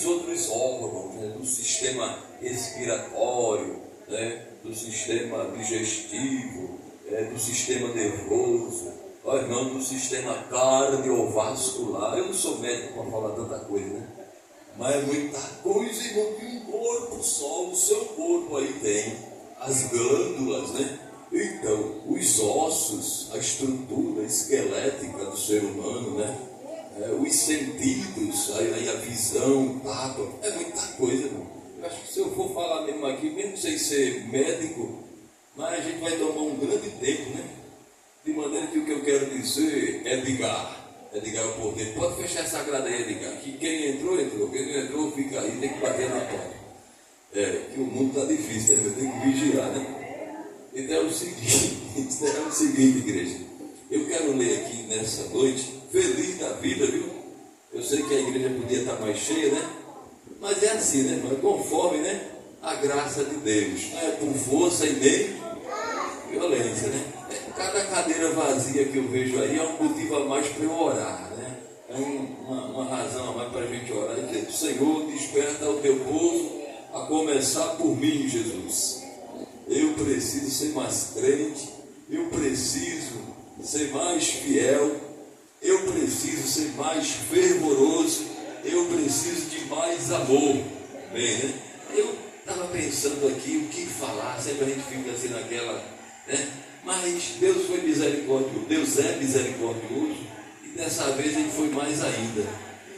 os outros órgãos, né, do sistema respiratório, né, do sistema digestivo, do sistema nervoso, irmão, do sistema cardiovascular. Eu não sou médico para falar tanta coisa, né? Mas é muita coisa, irmão, que um corpo só, o seu corpo aí tem as glândulas, né? Então, os ossos, a estrutura esquelética do ser humano, né? Os sentidos, aí a visão, o tato, é muita coisa, irmão. Eu acho que se eu for falar mesmo aqui, mesmo sem ser médico, mas a gente vai tomar um grande tempo, né? De maneira que o que eu quero dizer é Edgar o porteiro. Pode fechar essa grada aí, Edgar. Que quem entrou, entrou. Quem não entrou, fica aí, tem que bater na porta. Que o mundo está difícil, né? Tem que vigiar, né? Então é o seguinte, igreja. Eu quero ler aqui nessa noite, feliz da vida, viu? Eu sei que a igreja podia estar mais cheia, né? Mas é assim, né, irmão? Conforme, né? A graça de Deus. Não é por força e nem violência, né? Cada cadeira vazia que eu vejo aí é um motivo a mais para eu orar, né? É uma razão a mais para a gente orar e dizer: Senhor, desperta o teu povo, a começar por mim, Jesus. Eu preciso ser mais crente, eu preciso ser mais fiel, eu preciso ser mais fervoroso, eu preciso de mais amor. Bem, né? Eu estava pensando aqui o que falar, sempre a gente fica assim naquela, né? Mas Deus foi misericordioso, Deus é misericordioso, e dessa vez Ele foi mais ainda.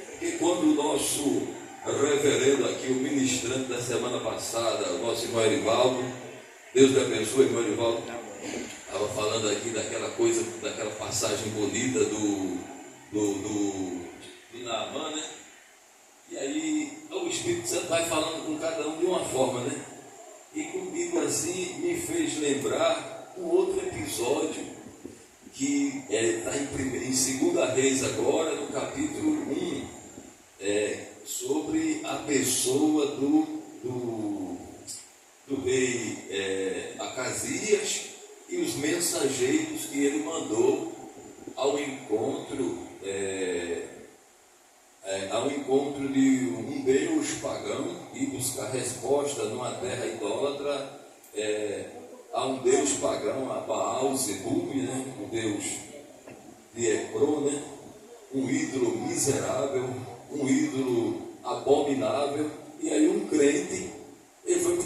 Porque quando o nosso reverendo aqui, o ministrante da semana passada, o nosso irmão Erivaldo, Deus lhe abençoe, irmão Erivaldo, estava falando aqui daquela coisa, daquela passagem bonita do Naamã, né? E aí o Espírito Santo vai falando com cada um de uma forma, né? E comigo assim me fez lembrar um outro episódio que está em 2 Reis agora, no capítulo 1, sobre a pessoa do rei Acasias e os mensageiros que ele mandou ao encontro de um deus pagão e buscar resposta numa terra idólatra, a um deus pagão, a Baal-zebub, né? O deus de Ecrón, né? Um ídolo miserável, um ídolo abominável. E aí um crente, ele foi para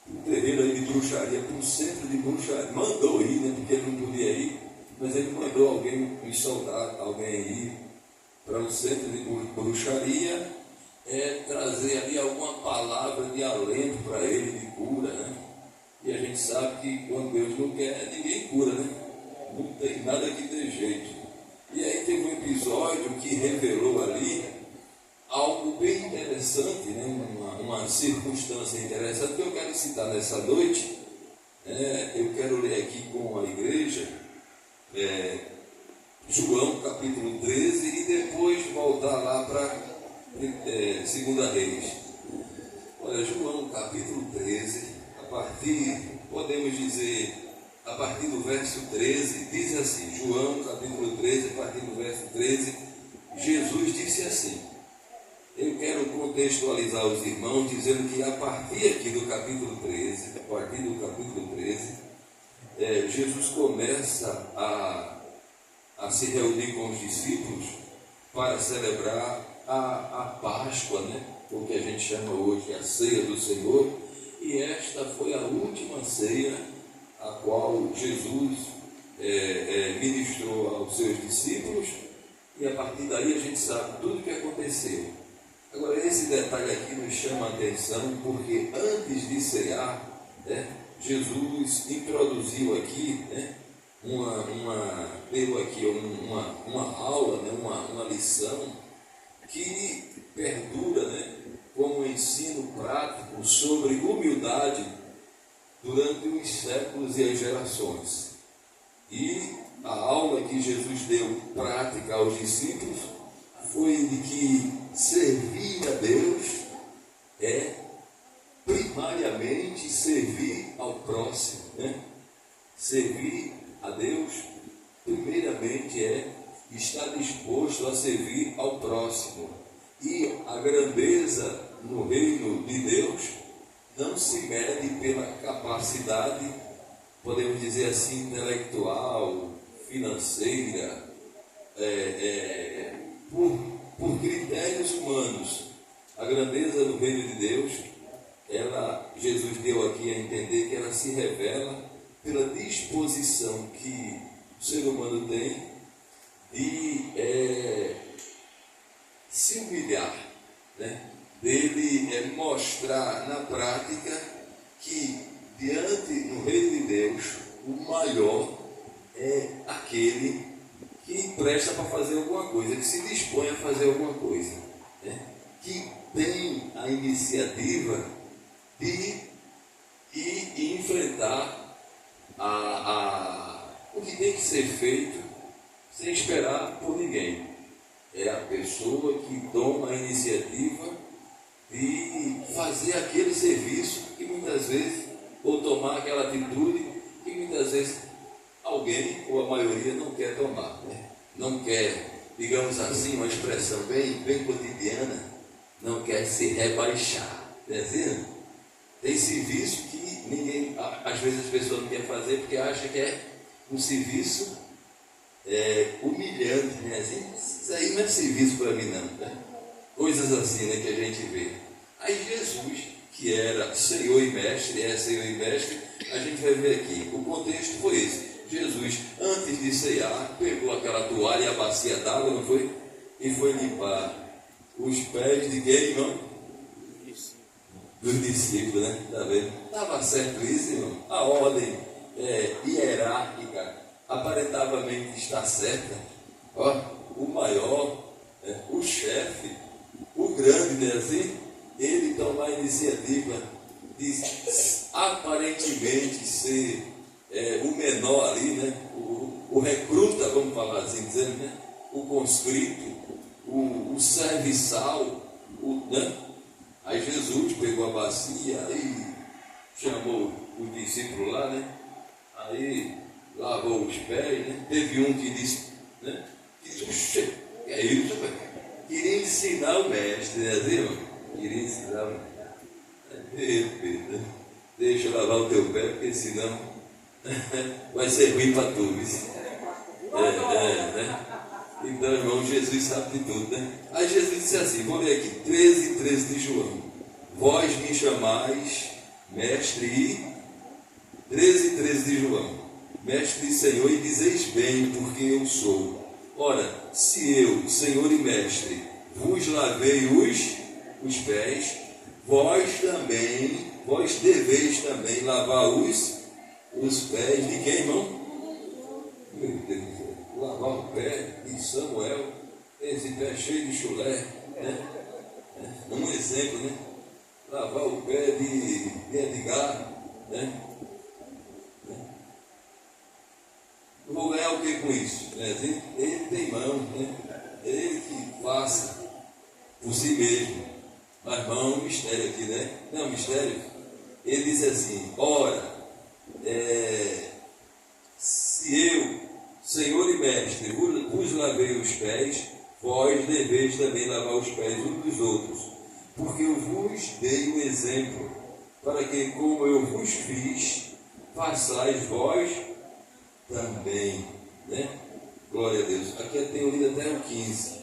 um terreiro aí de bruxaria, para um centro de bruxaria, mandou ir, né? Porque ele não podia ir, mas ele mandou alguém, um soldado, alguém ir para um centro de bruxaria, trazer ali alguma palavra de alento para ele, de cura, né? E a gente sabe que quando Deus não quer, ninguém cura, né? Não tem nada que dê jeito. E aí teve um episódio que revelou ali algo bem interessante, né? Uma circunstância interessante que eu quero citar nessa noite. Eu quero ler aqui com a igreja João capítulo 13 e depois voltar lá para 2 Reis. Olha, João capítulo 13, podemos dizer, a partir do verso 13, diz assim, João capítulo 13, a partir do verso 13, Jesus disse assim. Eu quero contextualizar os irmãos dizendo que a partir aqui do capítulo 13, Jesus começa a se reunir com os discípulos para celebrar a Páscoa, né? O que a gente chama hoje a ceia do Senhor. E esta foi a última ceia a qual Jesus ministrou aos seus discípulos, e a partir daí a gente sabe tudo o que aconteceu. Agora, esse detalhe aqui nos chama a atenção, porque antes de cear, né, Jesus introduziu aqui, né, deu aqui uma aula, né, uma lição que perdura, né, como um ensino prático sobre humildade durante os séculos e as gerações. E a aula que Jesus deu prática aos discípulos foi de que servir a Deus é primariamente servir ao próximo, né? Servir a Deus primeiramente é estar disposto a servir ao próximo. E a grandeza no reino de Deus não se mede pela capacidade, podemos dizer assim, intelectual, financeira, por critérios humanos. A grandeza do reino de Deus, Jesus deu aqui a entender que ela se revela pela disposição que o ser humano tem de se humilhar, né? Dele mostrar na prática que diante do reino de Deus o maior é aquele que presta para fazer alguma coisa, que se dispõe a fazer alguma coisa, né? Que tem a iniciativa de ir e enfrentar o que tem que ser feito sem esperar por ninguém. É a pessoa que toma a iniciativa de fazer aquele serviço que muitas vezes, ou tomar aquela atitude que muitas vezes alguém, ou a maioria, não quer tomar, né? Não quer, digamos assim, uma expressão bem cotidiana, não quer se rebaixar, tá entendendo? Tem serviço que ninguém, às vezes as pessoas não querem fazer porque acham que é um serviço humilhante, né? Assim, isso aí não é serviço para mim não, né? Coisas assim, né, que a gente vê. Aí Jesus, que era Senhor e Mestre, Senhor e Mestre, a gente vai ver aqui, o contexto foi esse. Jesus, antes de ceiar, pegou aquela toalha e a bacia d'água, não foi? E foi limpar os pés de quem, irmão? Dos discípulos, né? Tá vendo? Estava certo isso, irmão? A ordem hierárquica aparentemente está certa. Ó, o maior, o chefe, o grande, né? Assim, ele toma a iniciativa de aparentemente ser o menor ali, né? O recruta, vamos falar assim, dizendo, né? O conscrito, o serviçal, né? Aí Jesus pegou a bacia e chamou o discípulo lá, né? Aí lavou os pés, né? Teve um que disse, né? Que é isso, rapaz? Queria ensinar o mestre, né? Irmão? Queria ensinar o mestre. Pedro, né? Deixa eu lavar o teu pé, porque senão vai ser ruim para tu, né? Então, irmão, Jesus sabe de tudo, né? Aí Jesus disse assim, vou ler aqui, 13 de João. Vós me chamais mestre e 13 de João. Mestre e Senhor, e dizeis bem, porque eu sou. Ora, se eu, Senhor e Mestre, vos lavei os pés, vós deveis também lavar os pés de quem, irmão? Meu Deus, lavar o pé de Samuel, esse pé cheio de chulé, né? Um exemplo, né? Lavar o pé de Edgar, né? Eu vou ganhar o que com isso? Ele tem mão, né? Ele que faça por si mesmo. Mas irmão, um mistério aqui, né? Não é um mistério? Ele diz assim, ora, se eu, Senhor e Mestre, vos lavei os pés, vós deveis também lavar os pés uns dos outros, porque eu vos dei o exemplo, para que, como eu vos fiz, façais vós também, né? Glória a Deus. Aqui eu tenho lido até o 15.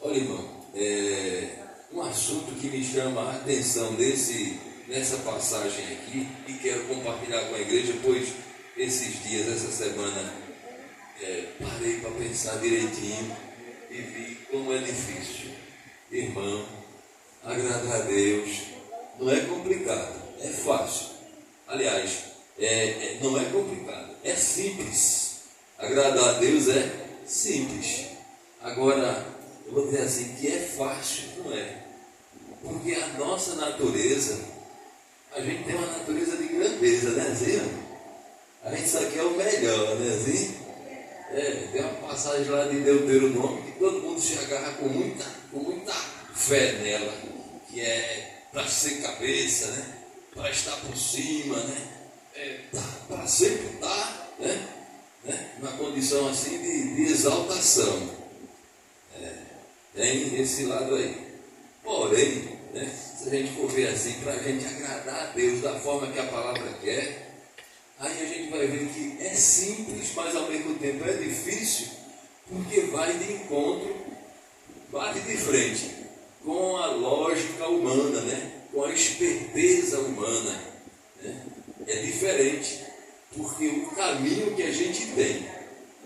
Olha, irmão, um assunto que me chama a atenção nessa passagem aqui, e quero compartilhar com a igreja, pois esses dias, essa semana, parei para pensar direitinho e vi como é difícil. Irmão, agradar a Deus não é complicado, é fácil. Aliás, não é complicado, é simples. Agradar a Deus é simples. Agora, eu vou dizer assim, que é fácil, não é? Porque a nossa natureza, a gente tem uma natureza de grandeza, né? Assim, a gente só quer o melhor, né? Assim, tem uma passagem lá de Deuteronômio que todo mundo se agarra com muita fé nela, que é para ser cabeça, né? Para estar por cima, né? Para sempre estar, né? Na condição assim de exaltação. Tem esse lado aí. Porém, né, se a gente for ver assim, para a gente agradar a Deus da forma que a palavra quer, aí a gente vai ver que é simples, mas ao mesmo tempo é difícil, porque vai de encontro, bate de frente com a lógica humana, né? Com a esperteza humana. Né? É diferente, porque o caminho que a gente tem,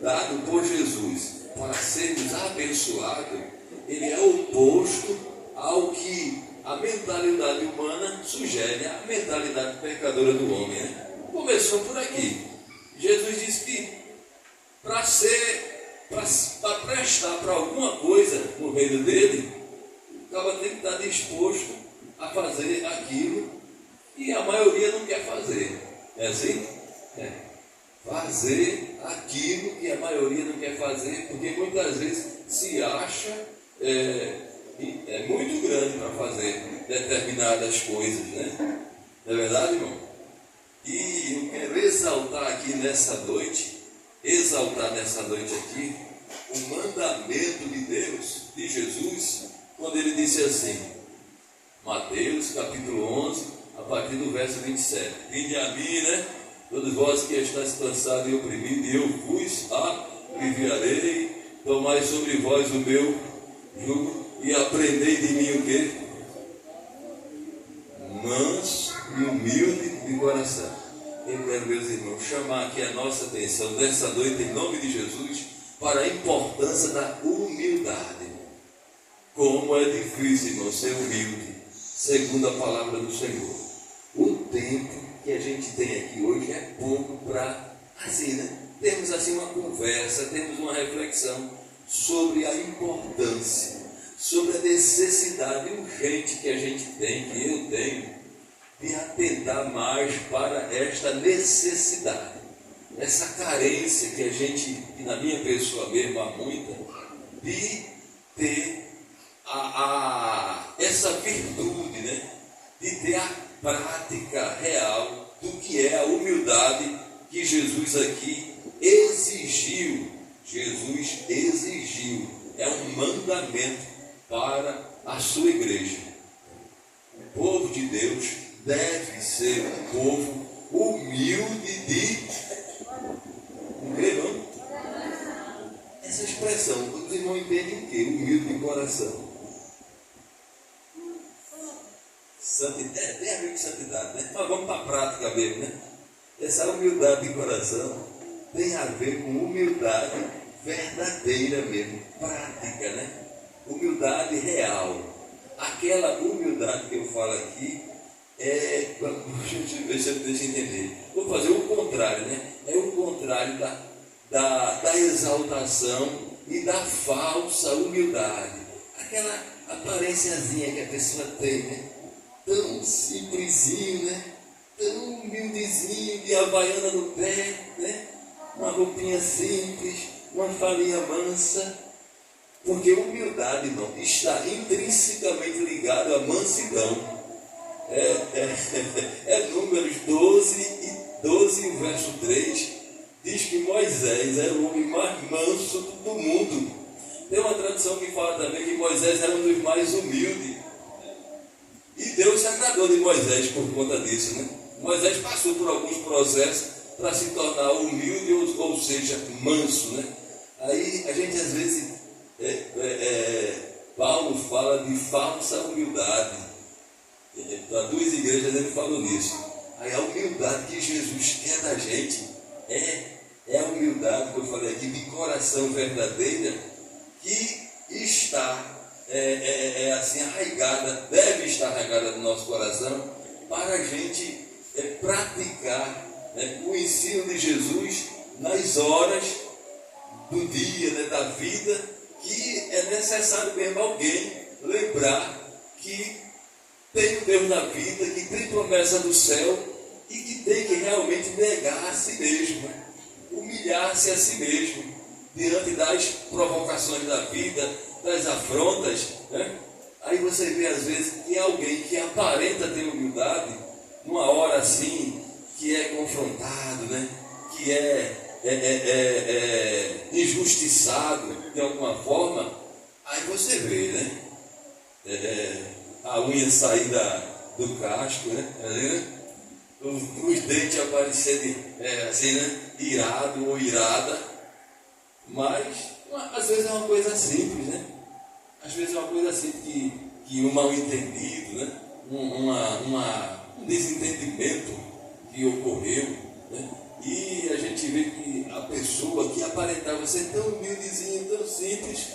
dado por Jesus, para sermos abençoados, ele é oposto ao que a mentalidade humana sugere, a mentalidade pecadora do homem. Né? Começou por aqui. Jesus disse que para prestar para alguma coisa no reino dele, o cara tem que estar disposto a fazer aquilo e a maioria não quer fazer. É assim? É. Fazer aquilo que a maioria não quer fazer, porque muitas vezes se acha muito grande para fazer determinadas coisas, né? Não é verdade, irmão? E eu quero exaltar aqui nessa noite aqui, o mandamento de Deus, de Jesus, quando ele disse assim, Mateus capítulo 11, a partir do verso 27, vinde a mim, né? Todos vós que estáis cansados e oprimidos, e eu vos aliviarei, tomai sobre vós o meu jugo, e aprendei de mim o quê? Manso e humilde de coração. Eu quero, meus irmãos, chamar aqui a nossa atenção nessa noite, em nome de Jesus, para a importância da humildade. Como é difícil, irmão, ser humilde, segundo a palavra do Senhor. O tempo que a gente tem aqui hoje é pouco para, assim, né? Temos assim uma conversa, temos uma reflexão sobre a importância, sobre a necessidade urgente que a gente tem, que eu tenho, de atentar mais para esta necessidade, essa carência que a gente, que na minha pessoa mesmo há muita, de ter essa virtude, né? De ter a prática real do que é a humildade que Jesus aqui exigiu. Jesus exigiu, é um mandamento para a sua igreja. O povo de Deus deve ser um povo humilde de... O quê, não? Essa expressão, os irmãos entendem o quê? Humilde de coração. Santidade, tem a ver com santidade, né? Mas vamos para a prática mesmo, né? Essa humildade de coração tem a ver com humildade verdadeira mesmo, prática, né? Humildade real. Aquela humildade que eu falo aqui deixa eu entender. Vou fazer o contrário, né? É o contrário da exaltação e da falsa humildade. Aquela aparênciazinha que a pessoa tem, né? Tão simplesinho, né? Tão humildezinho, de havaiana no pé, né? Uma roupinha simples, uma farinha mansa. Porque humildade, não, está intrinsecamente ligado à mansidão. Números 12, verso 3, diz que Moisés era o homem mais manso do mundo. Tem uma tradução que fala também que Moisés era um dos mais humildes. E Deus se agradou de Moisés por conta disso, né? Moisés passou por alguns processos para se tornar humilde, ou seja, manso, né? Aí a gente às vezes, Paulo fala de falsa humildade. Para duas igrejas ele falou nisso. Aí a humildade que Jesus quer da gente é a humildade que eu falei aqui, de coração verdadeira, que está assim arraigada, deve estar arraigada no nosso coração, para a gente praticar, né, o ensino de Jesus nas horas do dia, né, da vida, que é necessário mesmo alguém lembrar que tem um Deus na vida, que tem promessa do céu e que tem que realmente negar a si mesmo, humilhar-se a si mesmo diante das provocações da vida, das afrontas, né? Aí você vê às vezes que alguém que aparenta ter humildade, numa hora assim, que é confrontado, né? Que injustiçado de alguma forma, aí você vê, né? a unha sair do casco, né? Os dentes aparecerem assim, né? Irado ou irada. Mas às vezes é uma coisa simples, né? Às vezes é uma coisa simples que um mal entendido, né? Um desentendimento que ocorreu, né? E a gente vê que a pessoa que aparentava ser tão humildezinha, tão simples,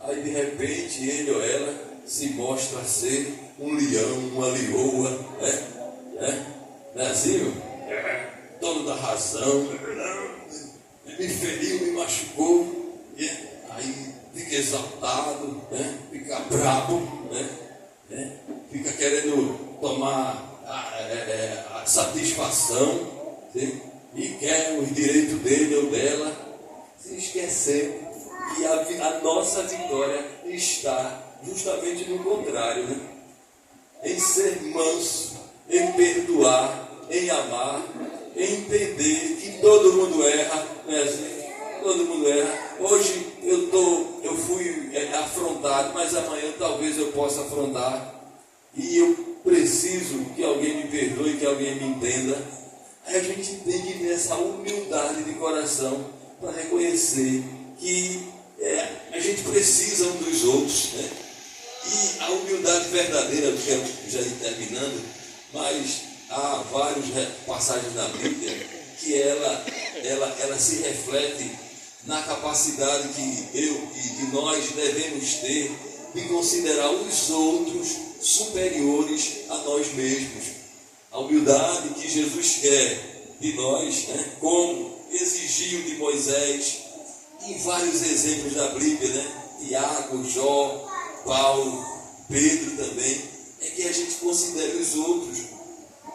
aí de repente ele ou ela se mostra ser um leão, uma leoa, né? Não é assim, meu? Dono da razão, me feriu, me machucou, aí fica exaltado, né? Fica brabo, né? Fica querendo tomar a satisfação, sim? E quer os direitos dele ou dela, se esquecendo que a nossa vitória está justamente no contrário, né? Em ser manso, em perdoar, em amar, em entender que todo mundo erra, né? Todo mundo erra. Hoje eu fui afrontado, mas amanhã talvez eu possa afrontar, e eu preciso que alguém me perdoe, que alguém me entenda. Aí a gente tem que ter essa humildade de coração para reconhecer que a gente precisa um dos outros, né? E a humildade verdadeira, eu quero já ir terminando, mas há várias passagens na Bíblia que ela se reflete na capacidade que nós devemos ter de considerar os outros superiores a nós mesmos. A humildade que Jesus quer de nós, né? Como exigiu de Moisés, em vários exemplos da Bíblia, né? Tiago, Jó, Paulo, Pedro também, é que a gente considere os outros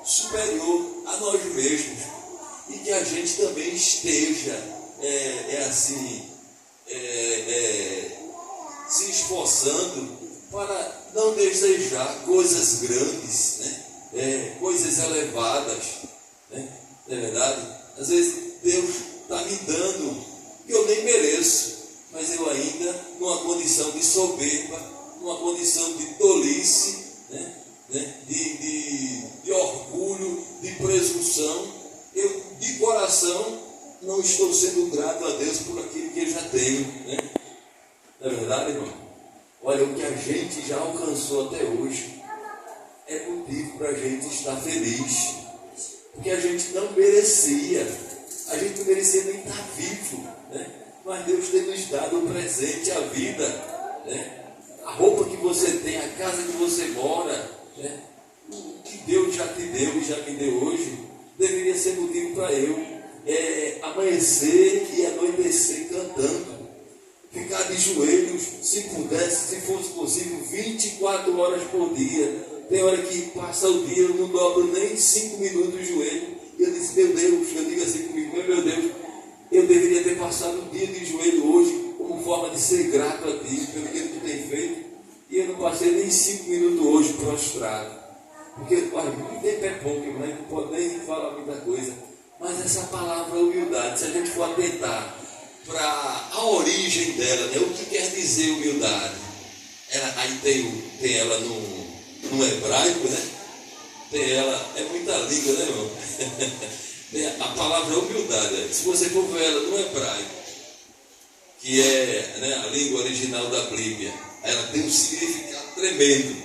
superior a nós mesmos, e que a gente também esteja se esforçando para não desejar coisas grandes, né? Coisas elevadas, né? Não é verdade? Às vezes Deus está me dando que eu nem mereço, mas eu ainda, numa condição de soberba, numa condição de tolice, né? De orgulho, de presunção, eu de coração não estou sendo grato a Deus por aquilo que eu já tenho, né? Não é verdade, irmão? Olha, o que a gente já alcançou até hoje é motivo para a gente estar feliz, porque a gente não merecia nem estar vivo, né? Mas Deus tem nos dado o presente, a vida, né? A roupa que você tem, a casa que você mora, né? O que Deus já te deu e já me deu hoje, deveria ser motivo para eu amanhecer e anoitecer cantando, ficar de joelhos, se pudesse, se fosse possível, 24 horas por dia. Tem hora que passa o dia, eu não dobro nem 5 minutos de joelho. E eu disse, meu Deus, eu digo assim comigo, meu Deus, eu deveria ter passado um dia de joelho hoje, como forma de ser grato a Ti, pelo que Tu tem feito. E eu não passei nem 5 minutos hoje prostrado. Porque, olha, muito tempo é pouco, mas não pode nem falar muita coisa. Mas essa palavra humildade, se a gente for atentar para a origem dela, né? O que quer dizer humildade? Aí tem ela no hebraico, né? Tem ela, é muita língua, né, irmão? Tem a palavra humildade, né? Se você for ver ela no hebraico, que é, né, a língua original da Bíblia, ela tem um significado tremendo.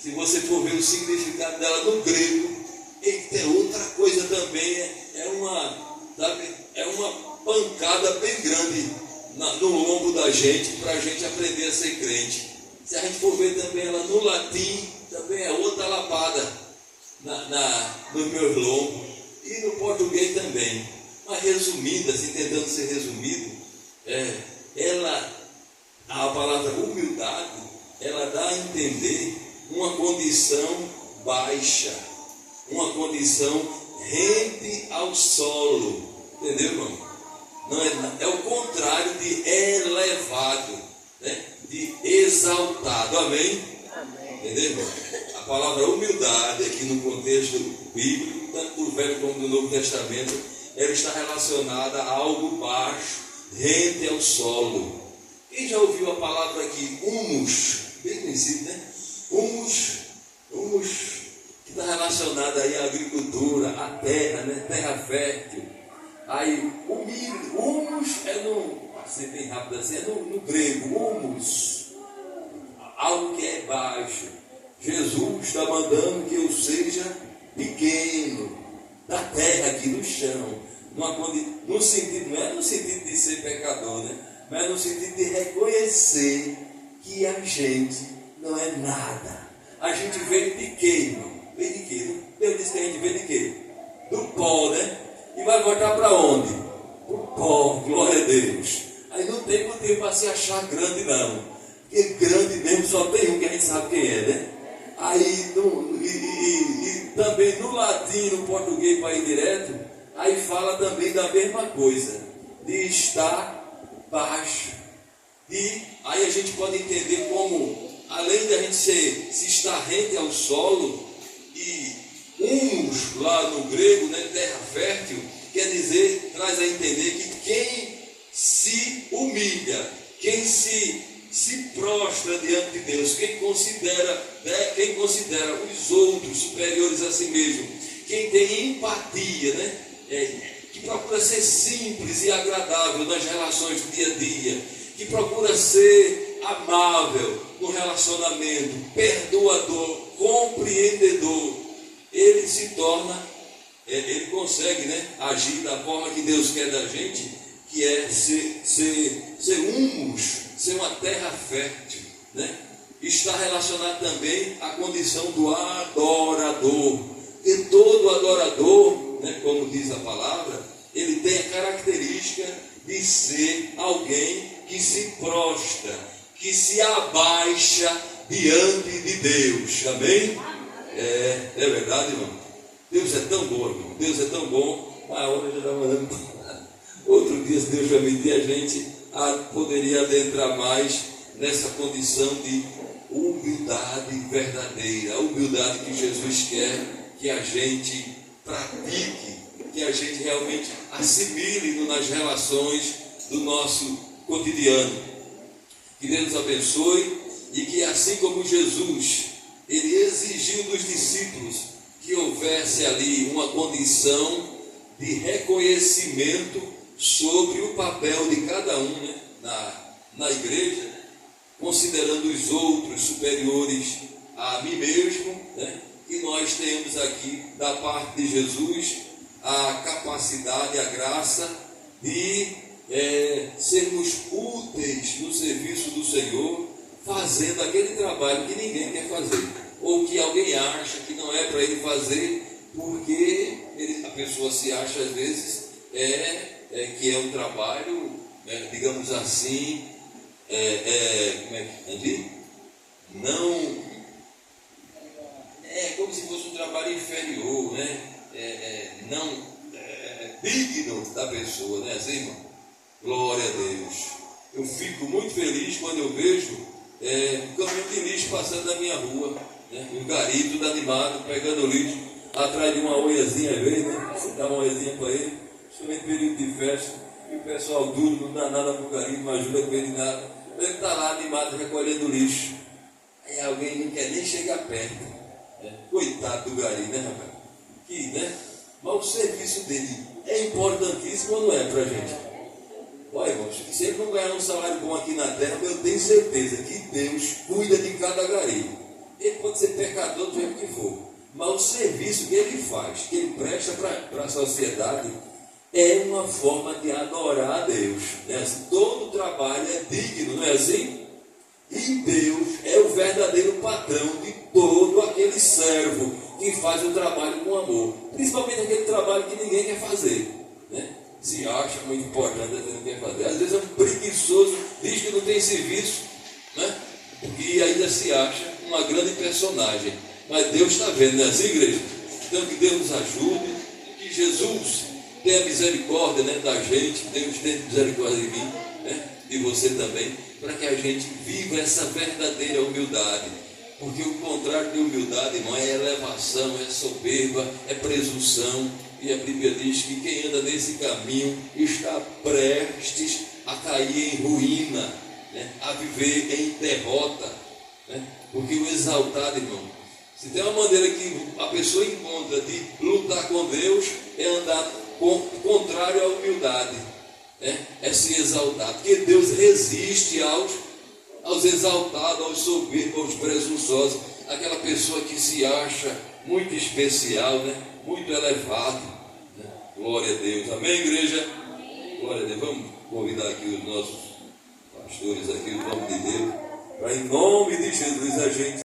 Se você for ver o significado dela no grego, e tem outra coisa também, é uma pancada bem grande no lombo da gente, para a gente aprender a ser crente. Se a gente for ver também ela no latim, também é outra lapada nos meus lombos, e no português também. Mas resumida, assim, tentando ser resumido, a palavra humildade, ela dá a entender uma condição baixa, uma condição rente ao solo, entendeu, irmão? Não é o contrário de elevado, né? De exaltado, amém? Entendeu, irmão? A palavra humildade, aqui no contexto bíblico, tanto do Velho como do Novo Testamento, ela está relacionada a algo baixo, rente ao solo. Quem já ouviu a palavra aqui, humus? Bem conhecido, né? Humus relacionada aí à agricultura, à terra, né? Terra fértil. Aí o milho, humus é assim bem rápido assim, é no grego, humus, algo que é baixo. Jesus está mandando que eu seja pequeno, da terra aqui no chão, no sentido, não é no sentido de ser pecador, né? Mas no sentido de reconhecer que a gente não é nada. A gente veio de quê, irmão? Veio de quê? Deus disse que a gente veio de quê? Do pó, né? E vai voltar para onde? O pó, glória a Deus. Aí não tem motivo para se achar grande, não. Porque grande mesmo só tem um que a gente sabe quem é, né? Aí, também no latim, no português, para ir direto, aí fala também da mesma coisa, de estar baixo. E aí a gente pode entender como, além de a gente se estar rente ao solo, e humus, lá no grego, né, terra fértil, quer dizer, traz a entender que quem se humilha, quem se prostra diante de Deus, quem considera os outros superiores a si mesmo, quem tem empatia, né, que procura ser simples e agradável nas relações do dia a dia, que procura ser amável no relacionamento, perdoador, compreendedor, ele se torna, ele consegue, né, agir da forma que Deus quer da gente, que é ser humus, ser uma terra fértil, né? Está relacionado também à condição do adorador. E todo adorador, né, como diz a palavra, ele tem a característica de ser alguém que se prostra, que se abaixa diante de Deus. Amém? É verdade, irmão? Deus é tão bom, irmão. Deus é tão bom. A hora já está mandando. Outro dia, se Deus permitir, a gente poderia adentrar mais nessa condição de humildade verdadeira, a humildade que Jesus quer que a gente pratique, que a gente realmente assimile nas relações do nosso cotidiano. Que Deus nos abençoe e que, assim como Jesus, ele exigiu dos discípulos que houvesse ali uma condição de reconhecimento sobre o papel de cada um, né, na igreja, considerando os outros superiores a mim mesmo, né, que nós tenhamos aqui da parte de Jesus a capacidade, a graça de sermos úteis no serviço do Senhor, fazendo aquele trabalho que ninguém quer fazer, ou que alguém acha que não é para ele fazer, porque a pessoa se acha às vezes que é um trabalho, digamos assim, como é que não é como se fosse um trabalho inferior, né? Não digno da pessoa, né, assim, irmão? Glória a Deus. Eu fico muito feliz quando eu vejo um caminhão de lixo passando na minha rua, né? Um gari tudo animado, pegando lixo atrás de uma oiazinha verde, né? Você dá uma oiazinha para ele, principalmente período de festa, e o pessoal duro, não dá nada para o gari, não ajuda com ele nada. Ele está lá animado recolhendo lixo. Aí alguém não quer nem chegar perto. Coitado do gari, né, rapaz? Né? Mas o serviço dele é importantíssimo ou não é para a gente? Olha, irmãos, se ele não ganhar um salário bom aqui na terra, eu tenho certeza que Deus cuida de cada gari. Ele pode ser pecador do jeito que for, mas o serviço que ele faz, que ele presta para a sociedade, é uma forma de adorar a Deus. Né? Todo trabalho é digno, não é assim? E Deus é o verdadeiro patrão de todo aquele servo que faz o trabalho com amor, principalmente aquele trabalho que ninguém quer fazer, né? Se acha muito importante, às vezes não quer fazer. Às vezes é um preguiçoso, diz que não tem serviço, né? E ainda se acha uma grande personagem. Mas Deus está vendo, né, assim, igreja? Então que Deus nos ajude, que Jesus tenha misericórdia, né, da gente, Deus tenha misericórdia de mim, né, de você também, para que a gente viva essa verdadeira humildade. Porque o contrário de humildade, irmão, é elevação, é soberba, é presunção. E a Bíblia diz que quem anda nesse caminho está prestes a cair em ruína, né? A viver em derrota, né? Porque o exaltado, irmão, Se tem uma maneira que a pessoa encontra de lutar com Deus, é andar contrário à humildade, é se exaltar, porque Deus resiste aos exaltados, aos soberbos, aos presunçosos, aquela pessoa que se acha muito especial, muito elevado, glória a Deus, amém, igreja? Glória a Deus. Vamos convidar aqui os nossos pastores aqui, no nome de Deus, para em nome de Jesus a gente